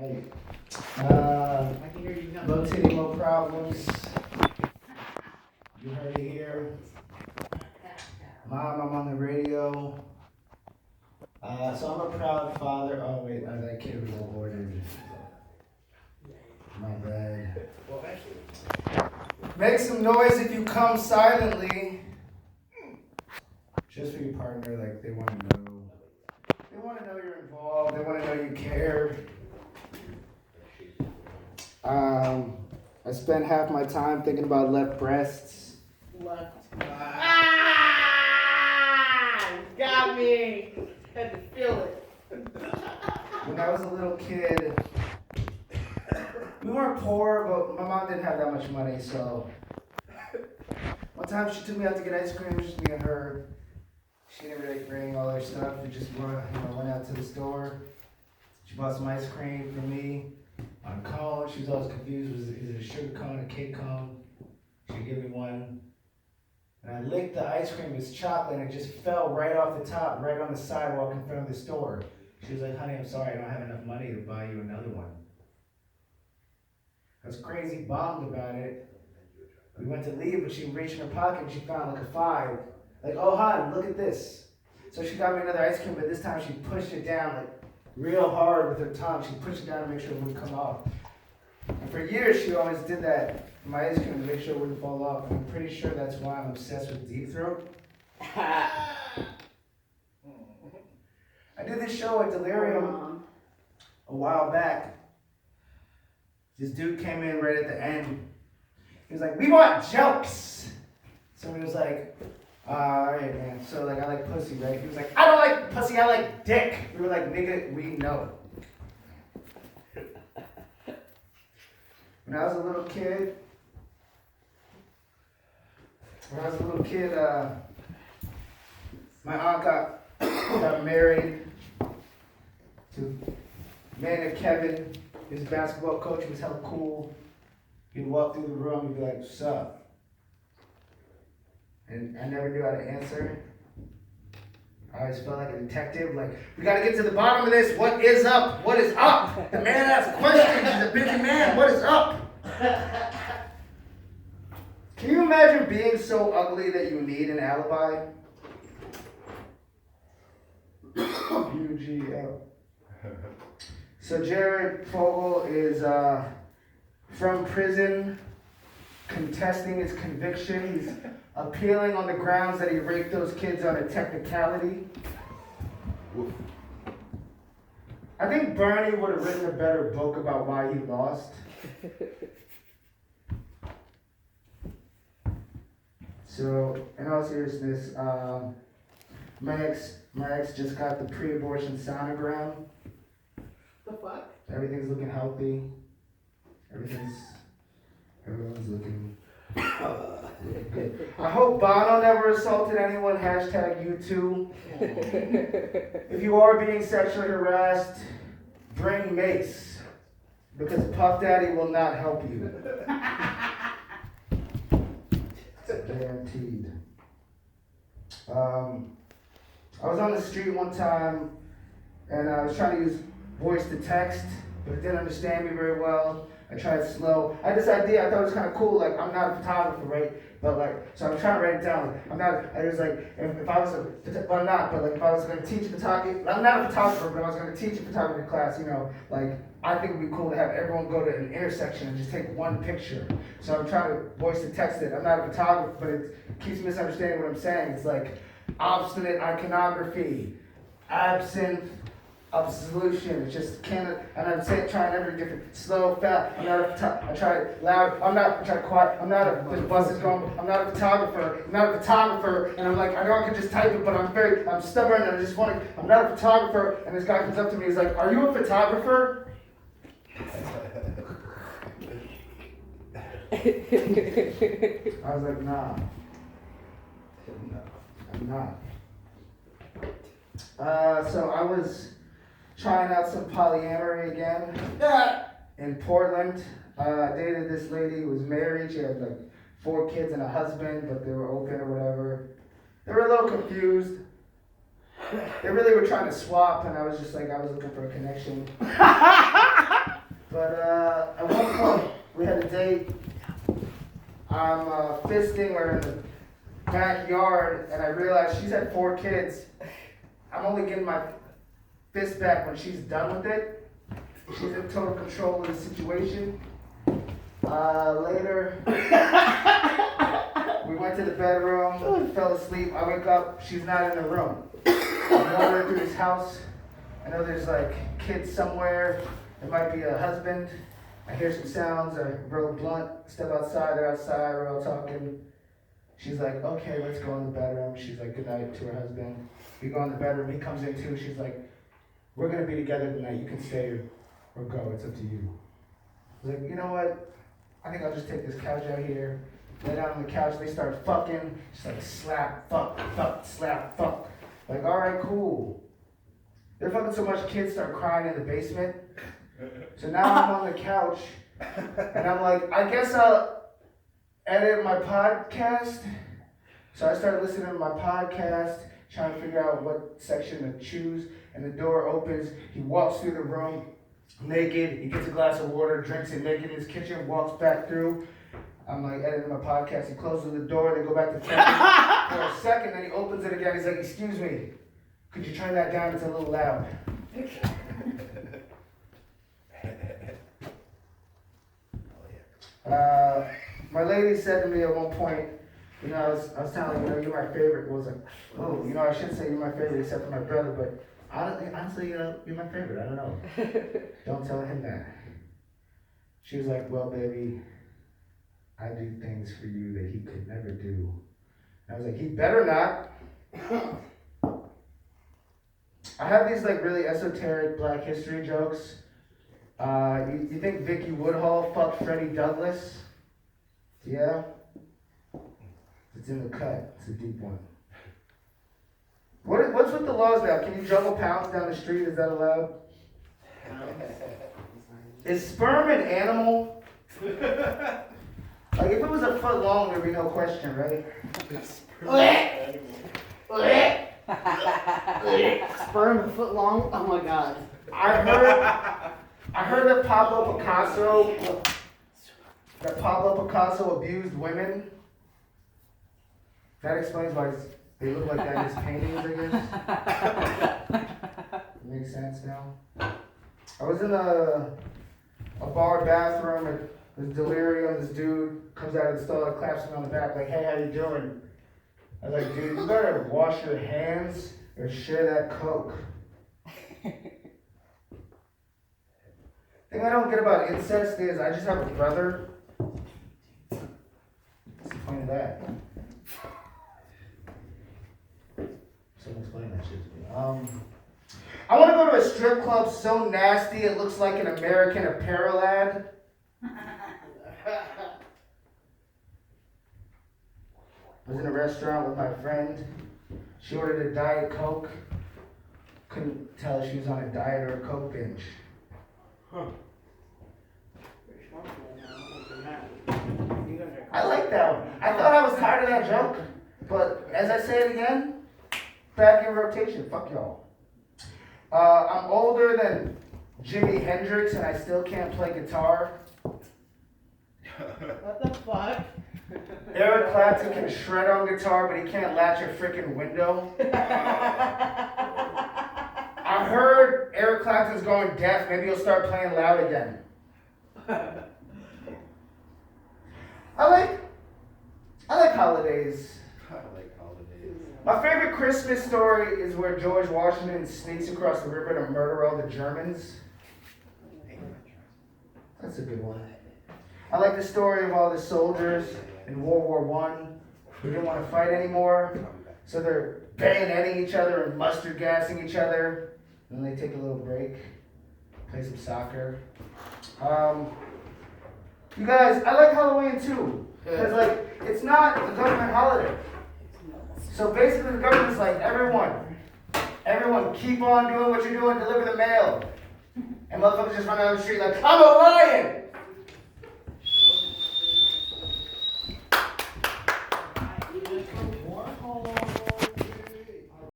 Right. I can hear you now. Mutiny, no problems. You heard it here. Mom, I'm on the radio. So I'm a proud father. Oh wait, that kid was aborted. My bad. Well, actually, make some noise if you come silently. Just for your partner, like they want to know. They want to know you're involved. They want to know you care. I spend half my time thinking about left breasts. Left. Got me. Had to feel it. When I was a little kid, we weren't poor, but my mom didn't have that much money, so one time she took me out to get ice cream, just me and her. She didn't really bring all her stuff. We just went out to the store. She bought some ice cream for me on a cone. She was always confused. Is it a sugar cone, a cake cone? She gave me one. And I licked the ice cream. It was chocolate, and it just fell right off the top, right on the sidewalk in front of the store. She was like, honey, I'm sorry. I don't have enough money to buy you another one. I was crazy bummed about it. We went to leave, but she reached in her pocket and she found like a 5. Like, oh, hon, look at this. So she got me another ice cream, but this time she pushed it down like real hard with her tongue. She pushed it down to make sure it wouldn't come off. And for years, she always did that with my ice cream to make sure it wouldn't fall off. And I'm pretty sure that's why I'm obsessed with Deep Throat. I did this show at Delirium a while back. This dude came in right at the end. He was like, we want jokes. So he was like, alright, man. So like, I like pussy, right? He was like, I don't like pussy, I like dick. We were like, nigga, we know. When I was a little kid, my aunt got married to a man named Kevin. His basketball coach was hella cool. He'd walk through the room and be like, what's up? And I never knew how to answer. I always felt like a detective, like, we gotta get to the bottom of this. What is up? What is up? The man asks questions. He's a busy man. What is up? Can you imagine being so ugly that you need an alibi? UGL. So Jared Fogle is from prison, contesting his conviction. He's appealing on the grounds that he raped those kids on a technicality. I think Bernie would have written a better book about why he lost. So, in all seriousness, my ex just got the pre-abortion sonogram. The fuck? Everything's looking healthy. Everyone's looking good. I hope Bono never assaulted anyone. Hashtag you too. If you are being sexually harassed, bring mace. Because Puff Daddy will not help you. Guaranteed. I was on the street one time and I was trying to use voice to text, but it didn't understand me very well. I tried slow. I had this idea, I thought it was kind of cool, like, I'm not a photographer, right? But like, so I'm trying to write it down. I was like, if I was if I was going to teach photography, I'm not a photographer, but I was going to teach a photography class, like, I think it would be cool to have everyone go to an intersection and just take one picture. So I'm trying to voice to text it. I'm not a photographer, but it keeps misunderstanding what I'm saying. It's like, obstinate iconography, absinthe, absolution. It's just and I'm trying every different slow, fast. I'm not a I try loud. I try quiet. There's buses going. I'm not a photographer. And I'm like, I know I can just type it, but I'm stubborn and I just want to. I'm not a photographer. And this guy comes up to me. He's like, are you a photographer? I was like, nah. I'm not. So I was trying out some polyamory again in Portland. I dated this lady who was married. She had like 4 kids and a husband, but they were open or whatever. They were a little confused. They really were trying to swap, and I was just like, I was looking for a connection. I'm fisting her in the backyard, and I realize she's had 4 kids. I'm only getting my fist back when she's done with it. She's in total control of the situation. Later, we went to the bedroom, fell asleep. I wake up, she's not in the room. I'm wandering through this house. I know there's like kids somewhere. It might be a husband. I hear some sounds. I roll a blunt, step outside. They're outside. We're all talking. She's like, okay, let's go in the bedroom. She's like, good night to her husband. We go in the bedroom. He comes in too. She's like, we're going to be together tonight. You can stay or go. It's up to you. I was like, you know what? I think I'll just take this couch out here. Lay down on the couch. They start fucking. She's like, slap, fuck, slap, fuck. Like, all right, cool. They're fucking so much kids start crying in the basement. So now I'm on the couch. And I'm like, I guess I'll edit my podcast. So I started listening to my podcast, trying to figure out what section to choose. And the door opens. He walks through the room naked. He gets a glass of water, drinks it naked in his kitchen, walks back through. I'm like editing my podcast. He closes the door. They go back to fucking for a second. Then he opens it again. He's like, excuse me. Could you turn that down? It's a little loud. My lady said to me at one point, you know, I was telling her, you know, you're my favorite. I was like, oh, you know, I should say you're my favorite except for my brother, but honestly, you know, you're my favorite. I don't know. Don't tell him that. She was like, well, baby, I do things for you that he could never do. And I was like, he better not. I have these like really esoteric Black history jokes. You think Vicky Woodhull fucked Freddie Douglass? Yeah? It's in the cut. It's a deep one. What's with the laws now? Can you juggle pounds down the street? Is that allowed? Is sperm an animal? Like if it was a foot long, there'd be no question, right? Sperm a foot long? Oh my god. I heard that Pablo Picasso abused women. That explains why they look like that in his paintings, I guess. Makes sense now. I was in a bar bathroom and there's delirium. This dude comes out of the stall and claps me on the back like, hey, how you doing? I was like, dude, you better wash your hands or share that Coke. The thing I don't get about incest is I just have a brother. What's the point of that? Someone explain that shit to me. I want to go to a strip club so nasty it looks like an American Apparel ad. I was in a restaurant with my friend. She ordered a Diet Coke. Couldn't tell if she was on a diet or a Coke binge. Huh. I like that one. I thought I was tired of that joke, but as I say it again, back in rotation. Fuck y'all. I'm older than Jimi Hendrix and I still can't play guitar. What the fuck? Eric Clapton can shred on guitar, but he can't latch a freaking window. I heard Eric Clapton's going deaf. Maybe he'll start playing loud again. I like holidays. I like holidays. My favorite Christmas story is where George Washington sneaks across the river to murder all the Germans. That's a good one. I like the story of all the soldiers in World War I who didn't want to fight anymore. So they're bayoneting each other and mustard gassing each other. And then they take a little break, play some soccer. You guys, I like Halloween too. Because like, it's not a government holiday. So basically the government's like, everyone keep on doing what you're doing, deliver the mail. And motherfuckers just run down the street like, I'm a lion!